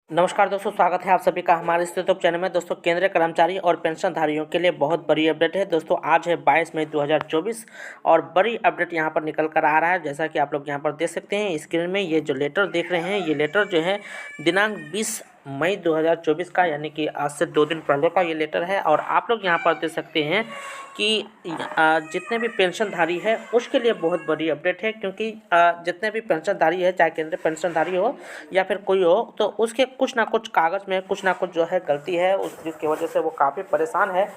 नमस्कार दोस्तों, स्वागत है आप सभी का हमारे इस यूट्यूब चैनल में। दोस्तों, केंद्रीय कर्मचारी और पेंशनधारियों के लिए बहुत बड़ी अपडेट है। दोस्तों, आज है 22 मई 2024 और बड़ी अपडेट यहां पर निकल कर आ रहा है। जैसा कि आप लोग यहां पर देख सकते हैं स्क्रीन में, ये जो लेटर देख रहे हैं, ये लेटर जो है दिनांक 20 मई 2024 का, यानी कि आज से 2 दिन पहले का ये लेटर है। और आप लोग यहाँ पर देख सकते हैं कि जितने भी पेंशनधारी है उसके लिए बहुत बड़ी अपडेट है, क्योंकि जितने भी पेंशनधारी है, चाहे केंद्रीय पेंशनधारी हो या फिर कोई हो, तो उसके कुछ ना कुछ कागज़ में कुछ ना कुछ जो है गलती है, उस जिसकी वजह से वो काफ़ी परेशान है।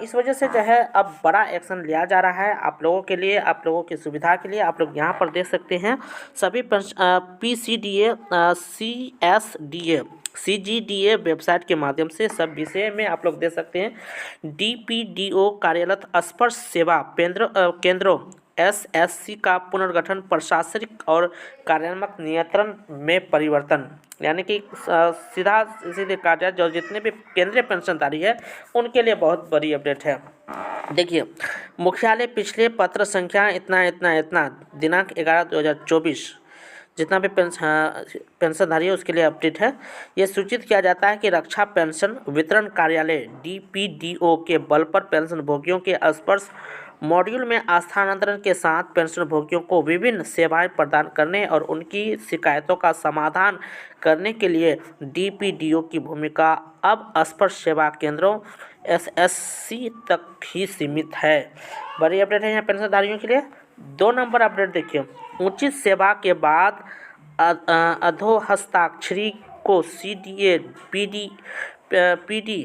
इस वजह से जो है अब बड़ा एक्शन लिया जा रहा है आप लोगों के लिए, आप लोगों की सुविधा के लिए। आप लोग यहाँ पर देख सकते हैं सभी PCDA, CSDA, CGDA वेबसाइट के माध्यम से सब विषय में आप लोग देख सकते हैं। DPDO कार्यरत स्पर्श सेवा केंद्रों SSC का पुनर्गठन, प्रशासनिक और कार्यात्मक नियंत्रण में परिवर्तन, यानी कि सीधा सीधे कहा जाए जो जितने भी केंद्रीय पेंशनधारी है उनके लिए बहुत बड़ी अपडेट है। देखिए, मुख्यालय पिछले पत्र संख्या इतना इतना इतना दिनांक 11/2024 जितना भी पेंशनधारी है उसके लिए अपडेट है। ये सूचित किया जाता है कि रक्षा पेंशन वितरण कार्यालय DPDO के बल पर पेंशन भोगियों के स्पर्श मॉड्यूल में स्थानांतरण के साथ पेंशन भोगियों को विभिन्न सेवाएं प्रदान करने और उनकी शिकायतों का समाधान करने के लिए DPDO की भूमिका अब स्पर्श सेवा केंद्रों SSC तक ही सीमित है। बड़ी अपडेट है यहाँ पेंशनधारियों के लिए। 2 नंबर अपडेट देखिए, उचित सेवा के बाद अधोहस्ताक्षरी को CDA PD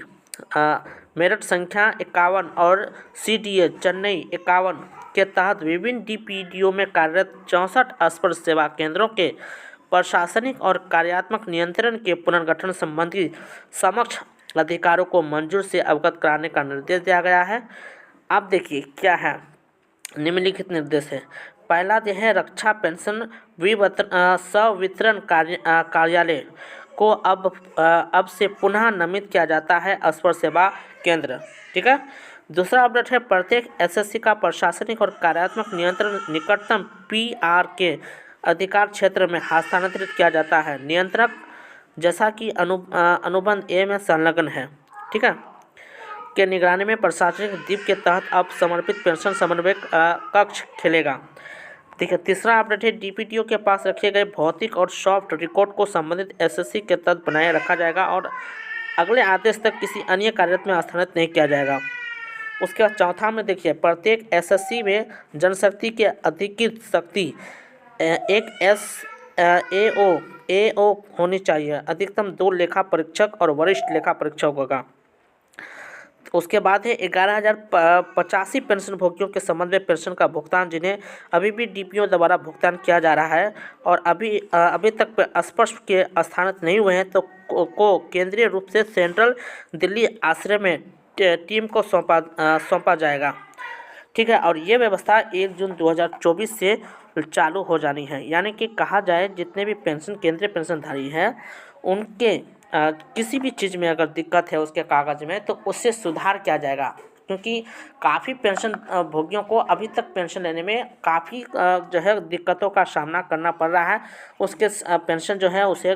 मेरठ संख्या 51 और CDA चेन्नई 51 के तहत विभिन्न DPDO में कार्यरत 64 स्पर्श सेवा केंद्रों के प्रशासनिक और कार्यात्मक नियंत्रण के पुनर्गठन संबंधी समक्ष अधिकारों को मंजूर से अवगत कराने का निर्देश दिया गया है। अब देखिए क्या है, निम्नलिखित निर्देश है। पहला जो है, रक्षा पेंशन सवितरण कार्यालय को अब से पुनः नामित किया जाता है स्पर्श सेवा केंद्र। ठीक है। दूसरा अपडेट है, प्रत्येक SSC का प्रशासनिक और कार्यात्मक नियंत्रण निकटतम PR के अधिकार क्षेत्र में हस्तांतरित किया जाता है। नियंत्रक जैसा कि अनुबंध A में संलग्न है, ठीक है, के निगरानी में प्रशासनिक द्वीप के तहत अब समर्पित पेंशन समन्वय कक्ष खेलेगा। ठीक है। तीसरा अपडेट है, DPDO के पास रखे गए भौतिक और सॉफ्ट रिकॉर्ड को संबंधित SSC के तहत बनाए रखा जाएगा और अगले आदेश तक किसी अन्य कार्यरत में स्थानांतरित नहीं किया जाएगा। उसके बाद चौथा में देखिए, प्रत्येक SSC में जनशक्ति के अधिकृत शक्ति एक AO होनी चाहिए। अधिकतम 2 लेखा परीक्षक और वरिष्ठ लेखा परीक्षक होगा। उसके बाद है 11,085 पेंशन भोगियों के संबंध में पेंशन का भुगतान जिन्हें अभी भी DPO द्वारा भुगतान किया जा रहा है और अभी तक स्पर्श के स्थानांतरित नहीं हुए हैं, तो को केंद्रीय रूप से सेंट्रल दिल्ली आश्रय में टीम को सौंपा जाएगा। ठीक है। और ये व्यवस्था 1 जून 2024 से चालू हो जानी है। यानी कि कहा जाए जितने भी केंद्रीय पेंशनधारी हैं उनके किसी भी चीज़ में अगर दिक्कत है उसके कागज़ में, तो उससे सुधार किया जाएगा, क्योंकि काफ़ी पेंशन भोगियों को अभी तक पेंशन लेने में काफ़ी जो है दिक्कतों का सामना करना पड़ रहा है। उसके पेंशन जो है उसे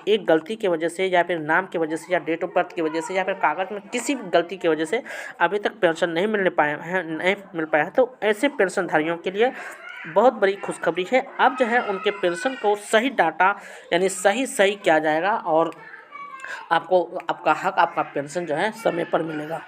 एक गलती की वजह से या फिर नाम की वजह से या डेट ऑफ बर्थ की वजह से या फिर कागज़ में किसी भी गलती की वजह से अभी तक पेंशन नहीं मिल पाया है। तो ऐसे पेंशनधारियों के लिए बहुत बड़ी खुशखबरी है। अब जो है उनके पेंशन को सही डाटा यानी सही किया जाएगा और आपको आपका हक, आपका पेंशन जो है समय पर मिलेगा।